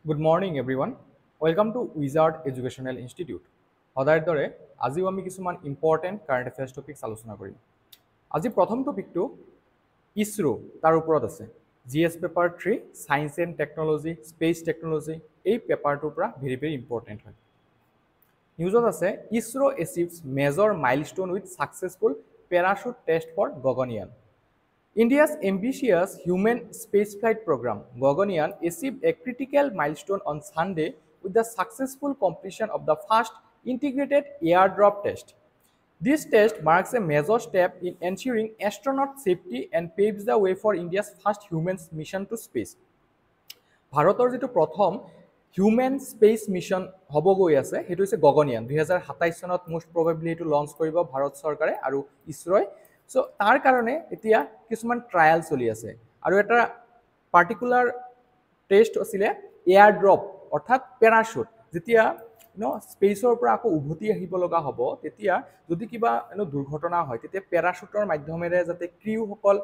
Good morning, everyone. Welcome to Wizard Educational Institute. সদায়ৰ দৰে আজিও আমি কিছুমান ইম্পৰ্টেণ্ট কাৰেণ্ট এফেয়াৰ্ছ টপিকছ আলোচনা কৰিম। আজি প্ৰথম টপিকটো ইছৰো তাৰ ওপৰত আছে। GS paper 3 science and technology, space technology এই পেপাৰটোৰ পৰা ভেৰি ইম্পৰ্টেণ্ট হয়। নিউজত আছে ISRO achieves major milestone with successful parachute test for Gaganyaan. India's ambitious human spaceflight program, Gaganyaan, achieved a critical milestone on Sunday with the successful completion of the first integrated airdrop test. This test marks a major step in ensuring astronaut safety and paves the way for India's first human mission to space. ভাৰতৰ যেটো প্ৰথম human space mission হ'ব গৈ আছে হেতু হৈছে গগনয়ান 2027 চনত most প্ৰবাবলি এটো লঞ্চ কৰিব ভাৰত চৰকাৰে আৰু ইছৰোই। সো তাৰ কাৰণে এতিয়া কিছুমান ট্ৰায়াল চলি আছে আৰু এটা পাৰ্টিকুলাৰ টেষ্ট আছিলে এয়াৰ ড্ৰপ অৰ্থাৎ পেৰাশুট। যেতিয়া স্পেচৰ পৰা আকৌ উভতি আহিব লগা হ'ব তেতিয়া যদি কিবা দুৰ্ঘটনা হয় তেতিয়া পেৰাশুটৰ মাধ্যমেৰে যাতে ক্ৰিউসকল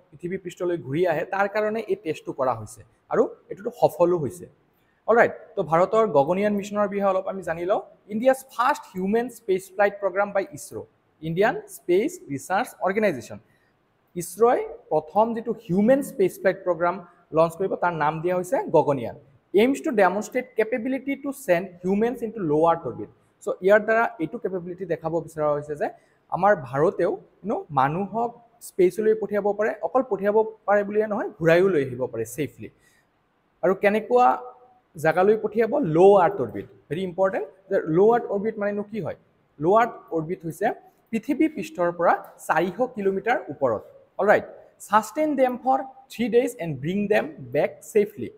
পৃথিৱী পৃষ্ঠলৈ ঘূৰি আহে তাৰ কাৰণে এই টেষ্টটো কৰা হৈছে আৰু এটোটো সফলো হৈছে। অলৰাইট, তো ভাৰতৰ গগনয়ান মিশনৰ বিষয়ে অলপ আমি জানি লওঁ। India's first human space flight programme by ISRO, Indian space research organisation. ইছৰোই প্ৰথম যেটো human space flight programme launch কৰিব তাৰ নাম দিয়া হৈছে Gaganyaan. Aims to demonstrate capability to send humans into low earth orbit. So ইয়াৰ দ্বাৰা এইটো কেপেবিলিটি দেখাব বিচৰা হৈছে যে আমাৰ ভাৰতেও মানুহক স্পেচলৈ পঠিয়াব পাৰে, অকল পঠিয়াব পাৰে বুলিয়ে নহয় ঘূৰাইও লৈ আহিব পাৰে সেফলি। আৰু কেনেকুৱা জাগালৈ পঠিয়াব? লো আৰ্থ অৰ্বিট। ভেৰি ইম্পৰ্টেণ্ট যে লো আৰ্থ অৰ্বিট মানেনো কি হয়? লো আৰ্থ অৰ্বিট হৈছে পৃথিৱী পৃষ্ঠৰ পৰা 400 কিলোমিটাৰ ওপৰত। Alright, sustain them for 3 days and bring them back safely.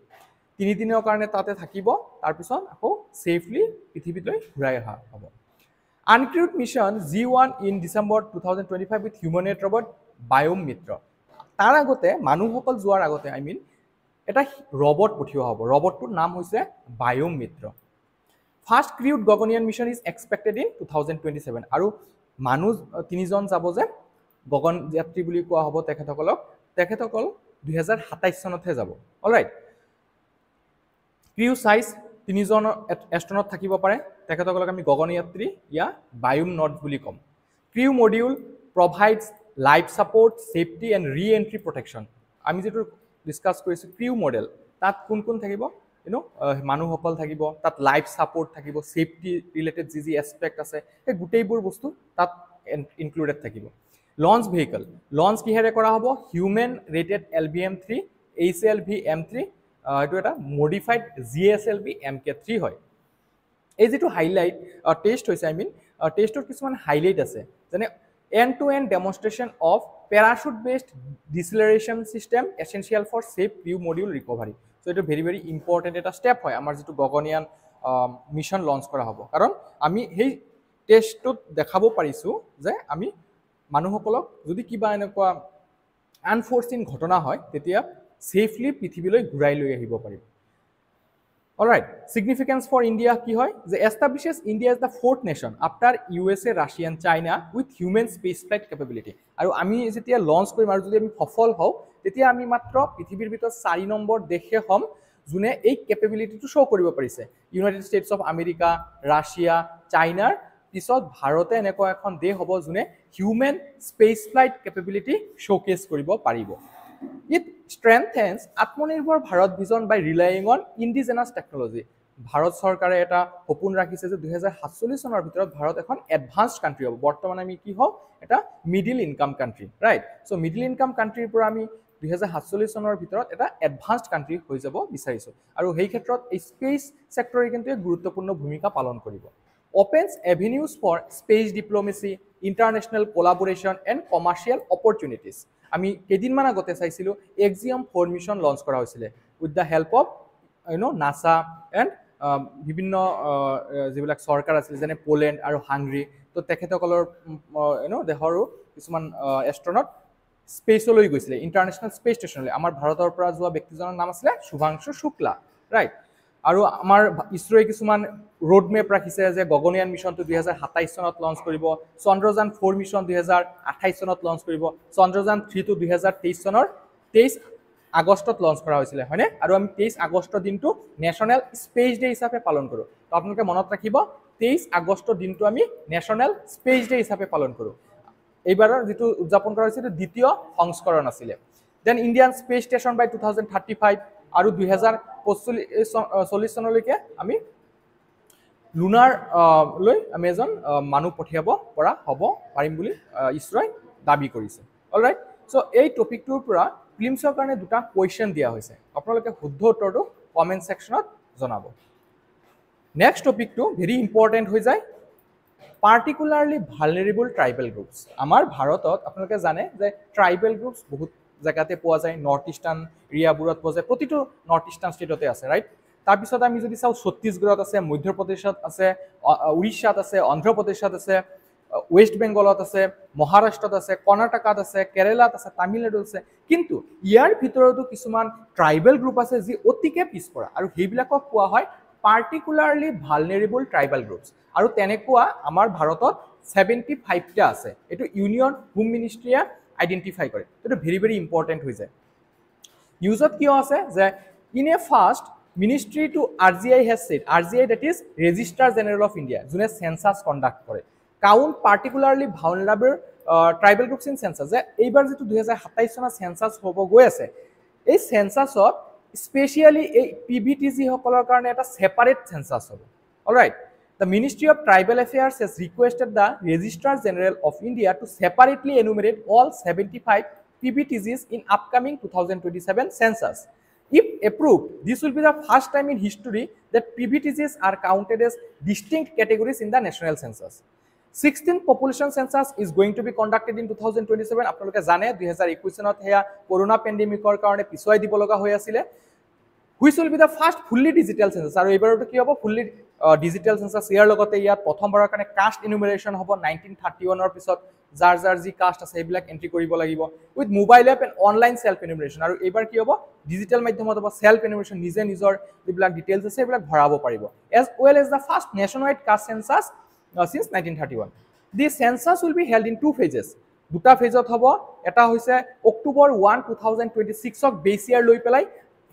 3 দিনৰ কাৰণে তাতে থাকিব, তাৰপিছত আকৌ সেফলি পৃথিৱীলৈ ঘূৰাই অহা হ'ব। Uncrewed mission G1 in December 2025 with humanoid robot Vyom Mitra. তাৰ আগতে মানুহসকল যোৱাৰ আগতে এটা ৰবট পঠিওৱা হ'ব। ৰবটটোৰ নাম হৈছে Vyom Mitra. First crewed Gaganyaan mission is expected in 2027 আৰু মানুহ 3জন যাব যে গগন যাত্ৰী বুলি কোৱা হ'ব তেখেতসকল 2027 চনতহে যাব। অলৰাইট, ক্ৰিউ সাইজ 3জন এষ্ট্ৰনট থাকিব পাৰে, তেখেতসকলক আমি গগন যাত্ৰী ইয়া বায়োম নট বুলি ক'ম। Crew module provides life support, safety and ৰি এন্ট্ৰি প্ৰটেকশ্যন। আমি যেটো ডিসকাস কৰিছো ক্ৰিউ মডেল, তাত কোন কোন থাকিব? মানুহসকল থাকিব, তাত লাইফ সাপোৰ্ট থাকিব, সেফটি ৰিলেটেড যি এছপেক্ট আছে সেই গোটেইবোৰ বস্তু তাত ইনক্লুডেড থাকিব। লঞ্চ ভেহিকল, লঞ্চ কিহেৰে কৰা হ'ব? Human rated LVM-3 HLV M3, এইটো এটা মডিফাইড GSLV MK3 হয়। এই যেটো হাইলাইট টেষ্ট হৈছে টেষ্টৰ কিছুমান হাইলাইট আছে, যেনে end to end demonstration of parachute based deceleration system essential for safe crew module recovery. So it is very important এটা step হয় আমাৰ যেটো গগনয়ান মিশন লঞ্চ কৰা হ'ব, কাৰণ আমি সেই টেষ্টটোত দেখাব পাৰিছো যে আমি মানুহসকলক যদি কিবা এনেকুৱা আনফৰচিন ঘটনা হয় তেতিয়া সেফলি পৃথিৱীলৈ ঘূৰাই লৈ আহিব পাৰিম। Alright, significance for India কি হয়? যে establishes India as the fourth nation after USA, Russia and China with human spaceflight capability. আৰু আমি যেতিয়া লঞ্চ কৰিম আৰু যদি আমি সফল হওঁ তেতিয়া আমি মাত্ৰ পৃথিৱীৰ ভিতৰত 4 নম্বৰ দেশে হ'ম যোনে এই কেপেবিলিটিটো শো কৰিব পাৰিছে। United States of America, Russia, চাইনাৰ পিছত ভাৰতে এনেকুৱা এখন দেশ হ'ব যোনে হিউম্যান স্পেচফ্লাইট কেপেবিলিটি শোকেস কৰিব পাৰিব। It strengthens Atmanirbhar Bharat vision by relying on indigenous technology. Bharat চৰকাৰে এটা সপোন ৰাখিছে যে 2047 চনৰ ভিতৰত ভাৰত এখন এডভান্সড কান্ট্ৰি হ'ব। বৰ্তমান আমি কি হওঁ? এটা middle income country, right? So middle income কান্ট্ৰিৰ পৰা আমি 2047 চনৰ ভিতৰত এটা এডভান্সড কান্ট্ৰি হৈ যাব বিচাৰিছো আৰু সেই ক্ষেত্ৰত এই স্পেচ সেক্টৰে কিন্তু এক গুৰুত্বপূৰ্ণ ভূমিকা পালন কৰিব। Opens avenues for space diplomacy, international collaboration and commercial opportunities. আমি কেইদিনমান আগতে চাইছিলো এক্সিয়াম 4 মিশন লঞ্চ কৰা হৈছিলে with the help of NASA and বিভিন্ন যিবিলাক চৰকাৰ আছিল যেনে পোলেণ্ড আৰু হাংগৰী। তো তেখেতসকলৰ দেশৰো কিছুমান এষ্ট্ৰনট স্পেচলৈ গৈছিলে, ইণ্টাৰনেশ্যনেল স্পেচ ষ্টেচনলৈ। আমাৰ ভাৰতৰ পৰা যোৱা ব্যক্তিজনৰ নাম আছিলে শুভাংশু শুক্লা, ৰাইট? আৰু আমাৰ ইছৰোৱে কিছুমান ৰোড মেপ ৰাখিছে যে গগনয়ান মিশনটো 2027 চনত লঞ্চ কৰিব, চন্দ্ৰযান 4 মিশন 2028 চনত লঞ্চ কৰিব, চন্দ্ৰযান 3 টো 2023 চনৰ 23 আগষ্টত লঞ্চ কৰা হৈছিলে হয়নে আৰু আমি 23 আগষ্ট দিনটো নেশ্যনেল স্পেচ ডে হিচাপে পালন কৰোঁ তো আপোনালোকে মনত ৰাখিব 23 আগষ্ট দিনটো আমি নেশ্যনেল স্পেচ ডে হিচাপে পালন কৰোঁ এইবাৰৰ যেটো উদযাপন কৰা হৈছিল দ্বিতীয় সংস্কৰণ আছিল দেন ইণ্ডিয়ান স্পেচ ষ্টেচন বাই 2035 আৰু 2040 চনলৈকে আমি লুনাৰ লৈ আমি এজন মানুহ পঠিয়াব পৰা হ'ব পাৰিম বুলি ইছৰোই দাবী কৰিছে অলৰাইট সো এই টপিকটোৰ পৰা প্ৰিলিমছৰ কাৰণে দুটা কোৱেশ্চন দিয়া হৈছে আপোনালোকে শুদ্ধ উত্তৰটো কমেন্ট সেকশনত জনাব নেক্সট টপিকটো ভেৰি ইম্পৰ্টেন্ট হৈ যায় particularly vulnerable tribal groups আমাৰ ভাৰতত আপোনালোকে জানে যে ট্ৰাইবেল গ্ৰুপস বহুত জায়গাতে পোৱা যায় নৰ্থ ইষ্টাৰ্ণ এৰিয়াবোৰত পোৱা যায় প্ৰতিটো নৰ্থ ইষ্টাৰ্ণ ষ্টেটতে আছে ৰাইট তাৰ পিছত আমি যদি চাও ছত্তীশগড়ত আছে মধ্য প্ৰদেশত আছে উৰিষ্যাত আছে অন্ধ্ৰ প্ৰদেশত আছে ওয়েস্ট বেংগলত আছে মহাৰাষ্ট্ৰত আছে কৰ্ণাটকাত আছে কেৰালাত আছে তামিলনাডুত আছে কিন্তু ইয়াৰ ভিতৰতো কিছুমান ট্ৰাইবেল গ্ৰুপ আছে যি অতিকে পিছপৰা আৰু সেইবিলাকক কোৱা হয় particularly vulnerable tribal groups আৰু তেনেকুৱা আমাৰ ভাৰতত 75 টা আছে এটো ইউনিয়ন হোম মিনিষ্ট্ৰীয়ে আইডেন্টিফাই কৰে এটো ভেৰি ভেৰি ইম্পৰ্টেন্ট হৈ যায় নিউজত কিয় আছে যে in a first ministry to RGI has said RGI that is Registrar General of India যোনে সেন্সাস কন্ডাক্ট কৰে count particularly vulnerable tribal groups in census যে এইবাৰ যেটো 2027 চনৰ সেন্সাস হ'ব গৈ আছে এই সেন্সাসত স্পেশালি এই পিবিটিজি সকলৰ কাৰণে এটা সেপাৰেট সেন্সাস হ'ব alright the Ministry of Tribal Affairs has requested the Registrar General of India to separately enumerate all 75 PBTGs in upcoming 2027 census. If approved, this will be the first time in history that PBTGs are counted as distinct categories in the national census. 16th population census is going to be conducted in 2027. আপোনালোকে জানে 2021 চনত হেয়া corona পেন্ডেমিকৰ কাৰণে পিছুৱাই দিব লগা হৈ আছিল which will be the first fully digital census আৰু এবাৰটো কি হ'ব fully digital census ইয়াৰ লগতে ইয়াত প্ৰথমবাৰৰ কাৰণে কাষ্ট ইনুমেৰেচন হ'ব 1931 ৰ পিছত যাৰ যাৰ যি কাষ্ট আছে এইবিলাক এন্ট্ৰি কৰিব লাগিব with mobile app and online self enumeration আৰু এইবাৰ কি হ'ব ডিজিটেল মাধ্যমত হ'ব সেলফ ইনুমেৰেচন নিজে নিজৰ যিবিলাক ডিটেইলছ আছে এইবিলাক ভৰাব পাৰিব as well as the first nationwide caste census since 1931 this census will be held in two phases দুটা ফেজত হ'ব এটা হৈছে অক্টোবৰ 1 2026 ক বেছ ইয়াৰ লৈ পেলাই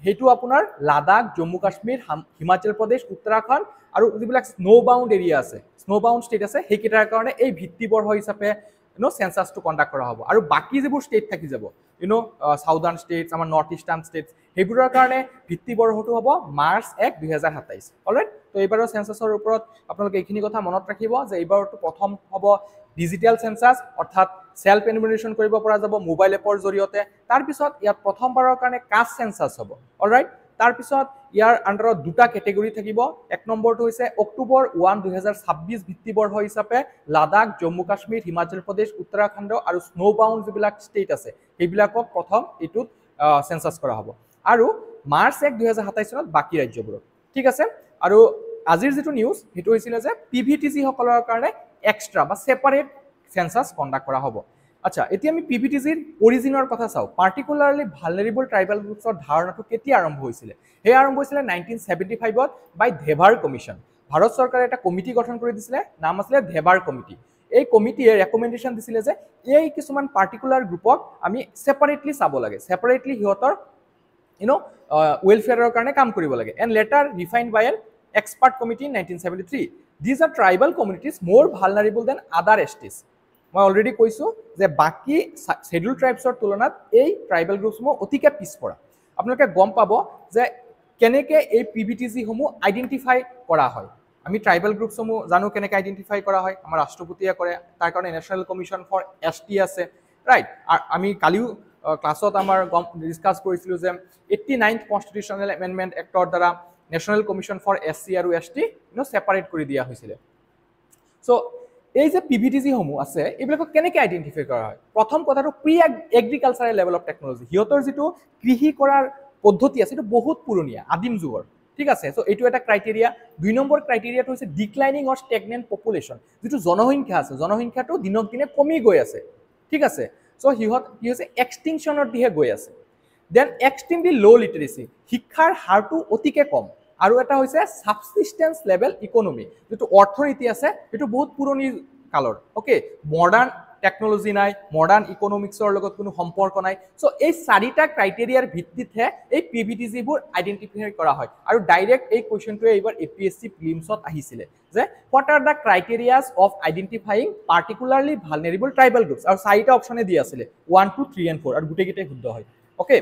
হেতু আপোনাৰ লাদাখ জম্মু কাশ্মীৰ হিমাচল প্ৰদেশ উত্তৰাখণ্ড আৰু যিবিলাক স্নো বাউন্ড এৰিয়া আছে স্নো বাউন্ড ষ্টেট আছে হেকিটাৰ কাৰণে এই ভিত্তিবৰ্ষ হিচাপে সেন্সাসটো কন্ডাক্ট কৰা হ'ব আৰু বাকি যিবোৰ ষ্টেট থাকি যাব সাউদাৰ্ণ ষ্টেটছ আমাৰ নৰ্থ ইষ্টাৰ্ণ ষ্টেটছ হেবোৰৰ কাৰণে ভিত্তিবৰ্ষটো হ'ব মাৰ্চ 1 2027 অলৰাইট তো এইবাৰৰ সেন্সাসৰ ওপৰত আপোনালোকে এইখিনি কথা মনত ৰাখিব যে এইবাৰটো প্ৰথম হ'ব ডিজিটেল সেন্সাস অৰ্থাৎ সেলফ এনুমেৰেচন কৰিব পৰা যাব মোবাইল এপৰ জৰিয়তে তাৰ পিছত ইয়াত প্ৰথমবাৰৰ কাৰণে কাষ্ট সেন্সাস হ'ব অলৰাইট তাৰ পিছত ইয়াৰ আন্ডাৰত দুটা ক্যাটেগৰি থাকিব এক নম্বৰটো হৈছে অক্টোবৰ 1 2026 ভিত্তিবৰ্ষ হিচাপে লাদাখ জম্মু কাশ্মীৰ হিমাচল প্ৰদেশ উত্তৰাখণ্ড আৰু স্নো বাউন্ড যিবিলাক ষ্টেট আছে সেইবিলাকক প্ৰথম এটুত সেন্সাস কৰা হ'ব আৰু মাৰ্চ 1 2027 চনত বাকি ৰাজ্যবোৰত ঠিক আছে আৰু আজিৰ যেটো নিউজ হেতু হৈছিল যে পিভিটিজি সকলৰ কাৰণে এক্সট্ৰা বা সেপাৰেট সেন্সাস কন্ডাক্ট কৰা হ'ব আচ্ছা এতিয়া আমি পিভিটিজিৰ অৰিজিনৰ কথা চাও পাৰ্টিকুলাৰলি ভালনাৰেবল ট্ৰাইবেল গ্ৰুপছৰ ধাৰণাটো কেতিয়া আৰম্ভ হৈছিল হে আৰম্ভ হৈছিল 1975 ত বাই ধেভাৰ কমিশন ভাৰত চৰকাৰে এটা কমিটি গঠন কৰি দিছিল নাম আছিল ধেভাৰ কমিটি এই কমিটিয়ে ৰেকমেন্ডেশন দিছিল যে এই কিছুমান পাৰ্টিকুলাৰ গ্ৰুপক আমি সেপাৰেটলি চাব লাগে সেপাৰেটলি হিয়তৰ ওয়েলফেয়াৰৰ কাৰণে কাম কৰিব লাগে and later refined by an expert committee in 1973 these are tribal communities more vulnerable than other STs মই অলৰেডি কৈছো যে বাকি scheduled tribes ৰ তুলনাত এই ট্ৰাইবেল গ্ৰুপসমূহ অতিকে পিছপৰা আপোনালোকে গম পাব যে কেনেকে এই পিভিটিজি সমূহ আইডেন্টিফাই কৰা হয় আমি ট্ৰাইবেল গ্ৰুপসমূহ জানো কেনেকে আইডেন্টিফাই কৰা হয় আমাৰ ৰাষ্ট্ৰপতিয়ে কৰে তাৰ কাৰণে ন্যাশনাল কমিশন ফৰ ST আছে ৰাইট আমি কালিও ক্লাছত আমাৰ ডিসকাস কৰিছিলো যে 89th কনস্টিটিউশনাল এমেন্ডমেন্ট এক্টৰ দ্বাৰা ন্যাশনাল কমিশন ফৰ SC আৰু ST সেপাৰেট কৰি দিয়া হৈছিল সো এই যে পিভিটিজি সমূহ আছে এইবিলাকক কেনেকে আইডেন্টিফাই কৰা হয় প্ৰথম কথাটো pre agricultural level of technology হিয়তৰ যেটো কৃষি কৰাৰ পদ্ধতি আছে এটো বহুত পুৰণিয়া আদিম যুগৰ ঠিক আছে সো এইটো এটা ক্ৰাইটেৰিয়া দুই নম্বৰ ক্ৰাইটেৰিয়াটো হৈছে ডিক্লাইনিং অৰ ষ্টেগনেন্ট পপুলেশন যেটো জনসংখ্যা আছে জনসংখ্যাটো দিনক দিনে কমি গৈ আছে ঠিক আছে সো হিয়ত কি হৈছে এক্সটিংশনৰ দিহে গৈ আছে দেন এক্সট্ৰিমলি লো লিটাৰেসি শিক্ষাৰ হাৰটো অতিকে কম আৰু এটা হৈছে সাবসিস্টেন্স লেভেল ইকোনমি যেটো অৰ্থনীতি আছে এটো বহুত পুৰণি কালৰ ওকে মডাৰ্ন টেকনলজি নাই, মডাৰ্ণ ইকনমিক্সৰ লগত কোনো সম্পৰ্ক নাই। চ' এই 4টা ক্ৰাইটেৰিয়াৰ ভিত্তিতহে এই PVTGবোৰ আইডেণ্টিফাই কৰা হয়। আৰু ডাইৰেক্ট এই কুৱেশ্যনটোৱে এইবাৰ APSC প্ৰিলিমছত আহিছিলে যে what are the criterias of identifying particularly vulnerable tribal groups, আৰু 4টা অপশ্যনে দি আছিলে 1, 2, 3 and 4, আৰু গোটেইকেইটাই শুদ্ধ হয়। Okay,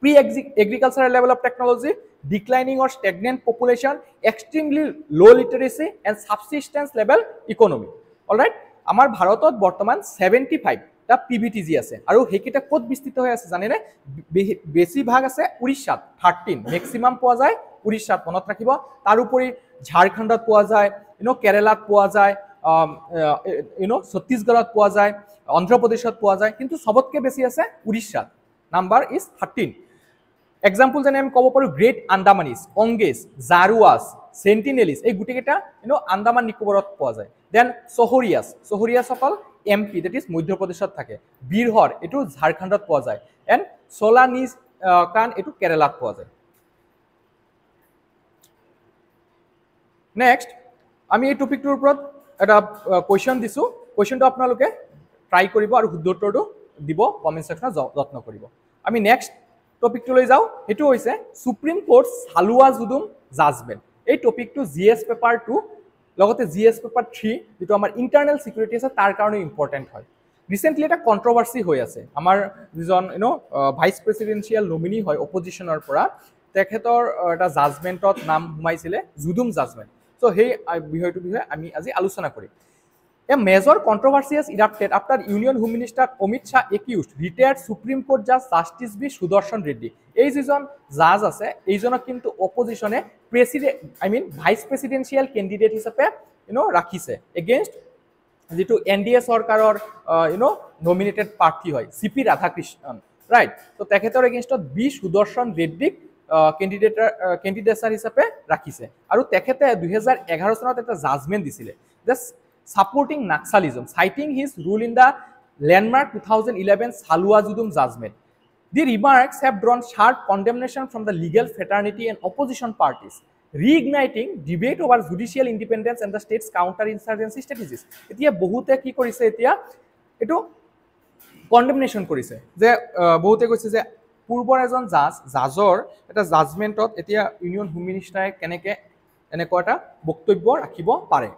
pre-agricultural level of technology, declining or stagnant population, extremely low literacy and subsistence level economy. Alright, আমাৰ ভাৰতত বৰ্তমান 75টা PVTG আছে, আৰু সেইকেইটা ক'ত বিস্তৃত হৈ আছে জানেনে? বেছিভাগ আছে উৰিষ্যাত 13, মেক্সিমাম পোৱা যায় উৰিষ্যাত, মনত ৰাখিব। তাৰোপৰি ঝাৰখণ্ডত পোৱা যায়, কেৰালাত পোৱা যায়, ছত্তীশগড়ত পোৱা যায়, অন্ধ্ৰপ্ৰদেশত পোৱা যায়, কিন্তু সবতকৈ বেছি আছে উৰিষ্যাত। Number is 13। এক্সাম্পল যেনে আমি ক'ব পাৰোঁ গ্ৰেট আন্দামানিজ, অংগেজ, জাৰুৱাছ, চেণ্টিনেলিজ, এই গোটেইকেইটা আন্দামান নিকোবৰত পোৱা যায়। দেন চহৰীয়াসকল MP, দেট ইজ মধ্যপ্ৰদেশত থাকে। বীৰহৰ, এইটো ঝাৰখণ্ডত পোৱা যায়। এণ্ড চলানিজ কাণ, এইটো কেৰালাত পোৱা যায়। নেক্সট আমি এই টপিকটোৰ ওপৰত এটা কুৱেশ্যন দিছোঁ। কুৱেশ্যনটো আপোনালোকে ট্ৰাই কৰিব আৰু শুদ্ধ উত্তৰটো দিব, কমেণ্ট ছেকশ্যনত যত্ন কৰিব। আমি নেক্সট টপিকটোলৈ যাওঁ, সেইটো হৈছে সুপ্ৰিম কোৰ্ট চালুৱা জুডুম জাজমেণ্ট। এই টপিকটো GS পেপাৰ 2 লগতে GS পেপাৰ 3, যিটো আমাৰ ইণ্টাৰনেল ছিকিউৰিটি আছে তাৰ কাৰণে ইম্পৰ্টেণ্ট হয়। ৰিচেণ্টলি এটা কণ্ট্ৰভাৰ্চি হৈ আছে। আমাৰ যিজন ভাইচ প্ৰেচিডেঞ্চিয়েল নমিনী হয় অপজিশ্যনৰ পৰা, তেখেতৰ এটা জাজমেণ্টত নাম সোমাইছিলে জুডুম জাজমেণ্ট। চ' সেই বিষয়টোৰ বিষয়ে আমি আজি আলোচনা কৰিম। A major controversy has erupted after Union Home Minister Amit Shah accused retired Supreme Court Judge Justice B. Sudarshan Reddy, এই যিজন জাজ আছে এইজনক কিন্তু অপজিশনে ভাইচ প্ৰেচিডেঞ্চিয়েল কেণ্ডিডেট হিচাপে ৰাখিছে এগেইনষ্ট যিটো NDA চৰকাৰৰ নমিনেটেড প্ৰাৰ্থী হয় CP ৰাধাকৃষ্ণন, ৰাইট। তো তেখেতৰ এগেইনষ্টত B. সুদৰ্শন ৰেড্ডিক কেণ্ডিডেচাৰ হিচাপে ৰাখিছে, আৰু তেখেতে 2011 চনত এটা জাজমেণ্ট দিছিলে যে supporting Naxalism, citing his rule in the landmark 2011 Salwa Judum judgment. The remarks have drawn sharp condemnation from the legal fraternity and opposition parties, reigniting debate over judicial independence and the state's counter-insurgency strategies. এতিয়া বহুতে কি কৰিছে, এতিয়া এইটো কণ্ডেমনেশ্যন কৰিছে যে বহুতে কৈছে যে পূৰ্বৰ এজন জাজৰ এটা জাজমেণ্টত এতিয়া ইউনিয়ন হোম মিনিষ্টাৰে কেনেকৈ এনেকুৱা এটা বক্তব্য ৰাখিব পাৰে।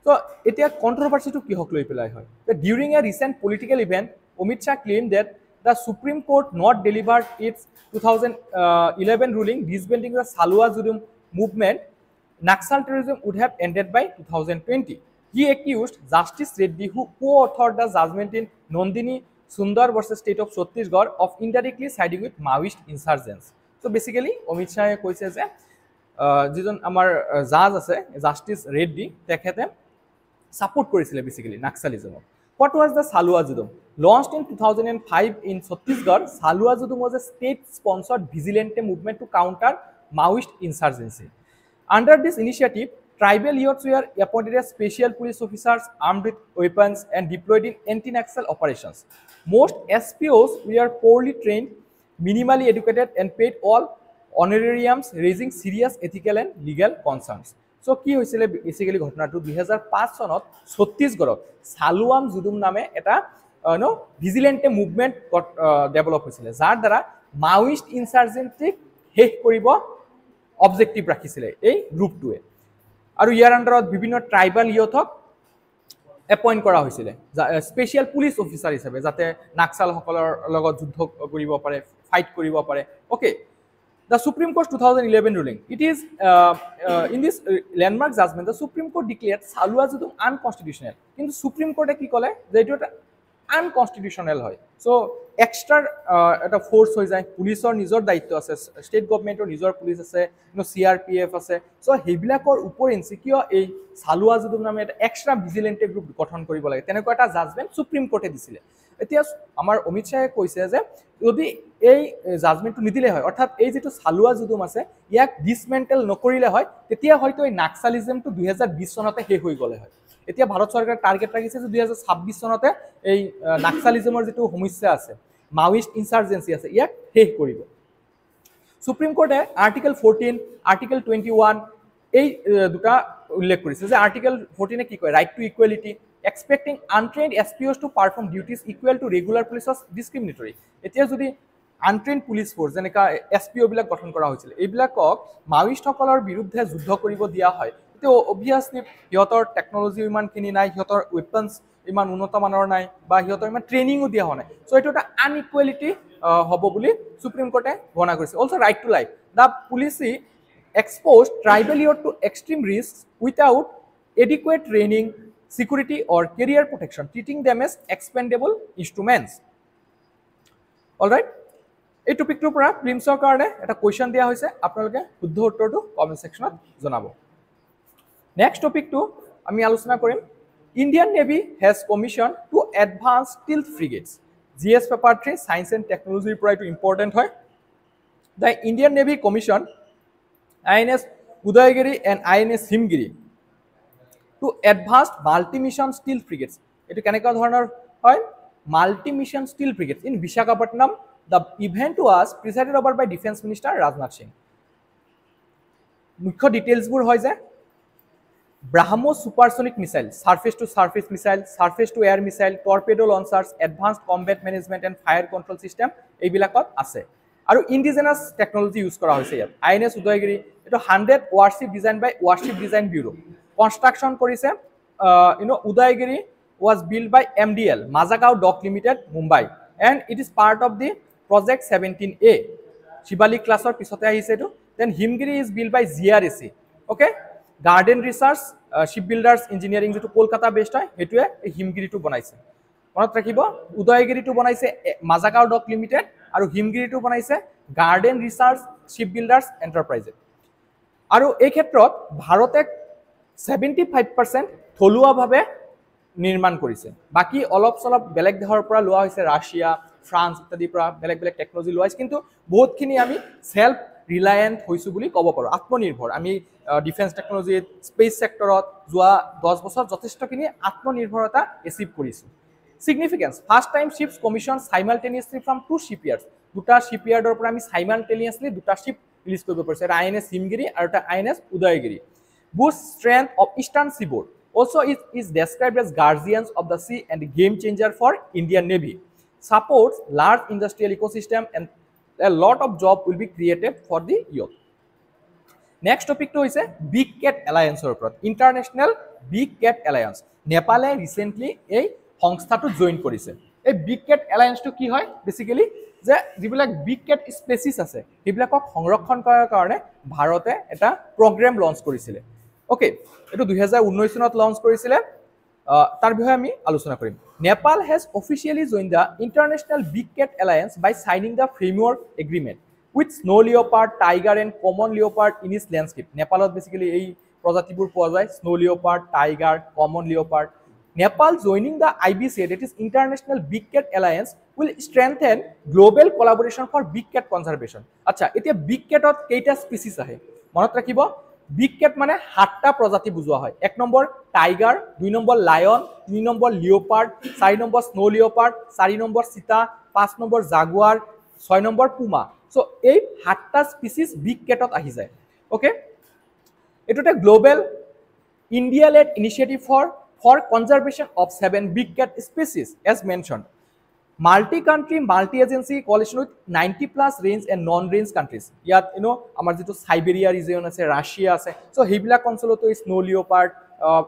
So, এতিয়া কণ্ট্ৰভাৰ্চিটো কিহক লৈ পেলাই হয়? During a recent political event, Amit Shah claimed that the Supreme Court not delivered its 2011 ruling disbanding the Salwa Judum movement. Naxal terrorism would have ended by 2020. He accused Justice Reddy, who co-authored the judgment in Nandini Sundar versus State of Chhattisgarh, of indirectly siding with Maoist insurgents. So, basically, Amit Shah কৈছে যে যিজন আমাৰ জাজ আছে justice Reddy, তেখেতে support কৰিছিলে basically নাক্সালিজমক। What was the Salwa Judum? Launched in 2005 in Chhattisgarh, Salwa Judum was a state-sponsored vigilante movement to counter Maoist insurgency. Under this initiative, tribal youths were appointed as special police officers armed with weapons and deployed in anti-Naxal operations. Most SPOs were poorly trained, minimally educated, and paid all honorariums, raising serious ethical and legal concerns. So, কি হৈছিলে basically ঘটনাটো 2005 চনত ছত্তীশগড়ত সালুৱাম জুডুম নামে এটা ভিজিলেন্টে movement develop হৈছিলে, যাৰ দ্বাৰা মাওইষ্ট ইনসাৰ্জেন্টিক শেষ কৰিব অবজেক্টিভ ৰাখিছিলে এই গ্ৰুপটোৱে, আৰু ইয়াৰ আণ্ডাৰত বিভিন্ন ট্ৰাইবেল ইয়থক এপইণ্ট কৰা হৈছিলে স্পেচিয়েল পুলিচ অফিচাৰ হিচাপে, যাতে নাক্সালসকলৰ লগত যুদ্ধ কৰিব পাৰে, ফাইট কৰিব পাৰে। Okay, the Supreme Court's 2011 ruling. It is in this landmark judgment, the Supreme Court declared Salwa Judum unconstitutional. কিন্তু Supreme Court কি ক'লে যে এইটো এটা আনকনষ্টিটিউচনেল হয়। সো এক্সট্ৰা এটা ফোৰ্স হৈ যায়, পুলিচৰ নিজৰ দায়িত্ব আছে, ষ্টেট গভৰ্ণমেণ্টৰ নিজৰ পুলিচ আছে, CRPF আছে। সো সেইবিলাকৰ ওপৰেঞ্চি কিয় এই চালুৱা জুডুম নামে এটা এক্সট্ৰা ভিজিলেন্টে গ্ৰুপ গঠন কৰিব লাগে, তেনেকুৱা এটা জাজমেণ্ট সুপ্ৰিম কোৰ্টে দিছিলে। এতিয়া আমাৰ অমিত শ্বাহে কৈছে যে যদি এই জাজমেণ্টটো নিদিলে হয়, অৰ্থাৎ এই যিটো চালুৱা জুডুম আছে ইয়াক ডিছমেণ্টেল নকৰিলে হয়, তেতিয়া হয়তো এই নাক্সালিজমটো 2020 চনতে শেষ হৈ গ'লে হয়। এতিয়া ভাৰত চৰকাৰে টাৰ্গেট ৰাখিছে যে 2026 চনতে এই নাক্সালিজমৰ যিটো সমস্যা আছে, মাওইষ্ট ইনসাৰ্জেন্সি আছে, ইয়াক শেষ কৰিব। সুপ্ৰিম কোৰ্টে আৰ্টিকেল 14, আৰ্টিকেল 21 এই দুটা উল্লেখ কৰিছে যে আৰ্টিকেল 14 কি কয়, right to equality, expecting untrained SPOs to perform duties equal to regular police was discriminatory. এতিয়া যদি untrained police force যেনেকা SPO বিলাক গঠন কৰা হৈছিল এইবিলাকক মাওইষ্টসকলৰ বিৰুদ্ধে যুদ্ধ কৰিব দিয়া হয় তেতিয়া অবভিয়াছলি সিহঁতৰ টেকনলজি ইমানখিনি নাই সিহঁতৰ ৱেপনছ ইমান উন্নত মানৰ নাই বা সিহঁতৰ ইমান ট্ৰেইনিংও দিয়া হোৱা নাই সো এইটো এটা আনইকুৱেলিটি হ'ব বুলি সুপ্ৰিম কোৰ্টে ঘোষণা কৰিছে also right to life the police exposed tribal youth to extreme risks without adequate training, security or career protection, treating them as expendable instruments. Alright? এই টপিকটোৰ পৰা প্ৰিমছৰ কাৰণে এটা কোৱেশ্চন দিয়া হৈছে আপোনালোকে শুদ্ধ উত্তৰটো কমেন্ট সেকশনত জনাব নেক্সট টপিকটো আমি আলোচনা কৰিম Indian navy has commission two advance stealth frigates GS paper 3 science and টেকনলজিৰ পৰা এইটো ইম্পৰ্টেণ্ট হয় the Indian navy commission INS Udayagiri and INS Himgiri to advanced multi-mission steel frigates. It can multi-mission steel frigates in Visakhapatnam. The event was presided over by Defense Minister Rajnath Singh. Mukho details bur hoy je BrahMos supersonic missile, surface to surface missile, surface to air missile, torpedo launchers, advanced combat management and fire control system ei bilakot ase. আৰু indigenous technology use কৰা হৈছে ইয়াত INS Udayagiri এটো 100 ওয়াৰশিপ design বাই ওয়াৰশিপ design bureau কনস্ট্ৰাকশন কৰিছে Udayagiri was built by MDL Mazagaon Dock Limited Mumbai and it is part of the project 17A Shibali classৰ পিছতে আহিছে এটো then Himgiri is built by GRAC okay Garden Research Shipbuilders Engineering যেটো Kolkata based হয় হেতুৱে হিমগিৰিটো বনাইছে মনত ৰাখিব উদয়গিৰিটো বনাইছে Mazagaon Dock Limited আৰু হিমগিৰিটো বনাইছে গাৰ্ডেন ৰিসাৰ্চ শিপবিল্ডাৰ্স এন্টাৰপ্ৰাইজ আৰু এই ক্ষেত্ৰত ভাৰতে 75% থলুৱাভাৱে নিৰ্মাণ কৰিছে বাকি অলপ সলপ বেলেগ দেশৰ পৰা লোৱা হৈছে ৰাছিয়া ফ্ৰান্স ইত্যাদি পৰা বেলেগ বেলেগ টেকনলজি লোৱা হৈছে কিন্তু বহুতখিনি আমি সেলফ ৰিলায়েন্ট হৈছো বুলি ক'ব পাৰো আত্মনিৰ্ভৰ আমি ডিফেন্স টেকনলজি স্পেস সেক্টৰত যোৱা 10 বছৰ যথেষ্টখিনি আত্মনিৰ্ভৰতা এচিভ কৰিছো Significance. First time ships commissioned simultaneously from two shipyards. দুটা shipyardৰ পৰা আমি simultaneously দুটা ship release কৰিব পাৰিছে এটা INS Himgiri আৰু এটা INS Udayagiri. Boost strength of eastern seaboard. Also it is described as guardians of the sea and game changer for Indian Navy. Supports large industrial ecosystem and a lot of job will be created for the youth. Next topic to is a Big Cat Alliance or International Big Cat Alliance. Nepal recently a সংস্থাটো join কৰিছে এই big cat এলায়েন্সটো কি হয় basically যে যিবিলাক big cat species আছে সেইবিলাকক সংৰক্ষণ কৰাৰ কাৰণে ভাৰতে এটা প্ৰগ্ৰাম লঞ্চ কৰিছিল ওকে এটো 2019 চনত লঞ্চ কৰিছিল তাৰ বিষয়ে আমি আলোচনা কৰিম Nepal has officially join the international big cat alliance by signing the framework agreement with snow leopard tiger and common leopard in its landscape নেপালত বেসিক্যালি এই প্ৰজাতিবোৰ পোৱা যায় snow leopard tiger common leopard Nepal joining the IBC, that is International Big Cat Alliance, will strengthen global collaboration for big cat conservation. আচ্ছা এতিয়া big cat ত কেইটা species আহে মনত ৰাখিব big cat মানে 7টা প্ৰজাতি বুজোৱা হয় এক নম্বৰ টাইগাৰ দুই নম্বৰ লায়ন তিনি নম্বৰ লিওপাৰ্ড চাৰি নম্বৰ স্নো লিওপাৰ্ড চাৰি নম্বৰ চিতা পাঁচ নম্বৰ জাগুৱাৰ ছয় নম্বৰ পুমা সো এই 7টা স্পিচিছ big cat ত আহি যায় ওকে এটোটা global India led initiative for conservation of 7 big cat species as mentioned. Multi-country, multi-agency coalition with 90 plus range and non-range countries. Yat, amar jito Siberia region ase, Russia ase. So, hebilak consolo to snow leopard,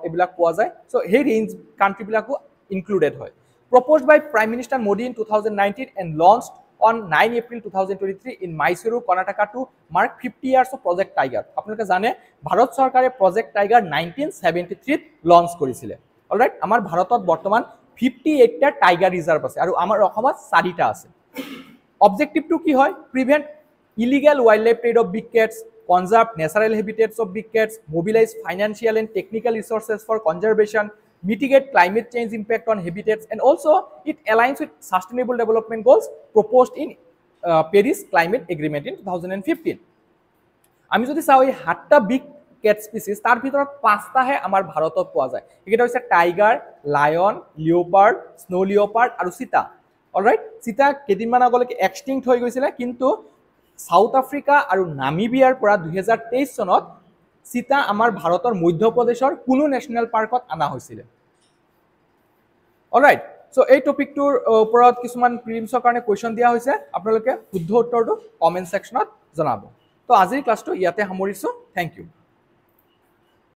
ebilak poa jay. So, he range country bilako included hoy. Proposed by Prime Minister Modi in 2019 and launched on 9 April 2023 in Mysuru, Karnataka to mark 50 years of Project Tiger. আপোনালোকে জানে ভাৰত চৰকাৰে Project Tiger 1973 launch কৰিছিলে alright আমাৰ ভাৰতত বৰ্তমান 58 টা tiger reserve আছে আৰু আমাৰ অসমত 4টা আছে অবজেক্টিভটো কি হয় prevent illegal wild life trade of big cats conserve natural habitats of big cats mobilise financial and technical resources for conservation mitigate climate change impact on habitats and also it aligns with sustainable development goals proposed in Paris Climate Agreement in 2015 আমি যদি চাও এই 7টা big cat species তার ভিতৰত 5টা হে আমাৰ ভাৰতত পোৱা যায় এটা হৈছে tiger lion leopard snow leopard আৰু চিতা অলৰাইট চিতা কেদিনমান আগলৈকে এক্সটিংক্ট হৈ গৈছিল কিন্তু সাউথ আফ্ৰিকা আৰু নামিবিয়াৰ পৰা 2023 চনত চিতা আমাৰ ভাৰতৰ মধ্য প্ৰদেশৰ কোনো ন্যাশনাল পাৰ্কত আনা হৈছিল অলৰাইট সো এই টপিকটোৰ ওপৰত কিছুমান প্ৰিলিমছৰ কাৰণে কুৱেশ্যন দিয়া হৈছে আপোনালোকে শুদ্ধ উত্তৰটো কমেন্ট সেকশনত জনাব তো আজিৰ ক্লাছটো ইয়াতে সামৰিছো থ্যাংক ইউ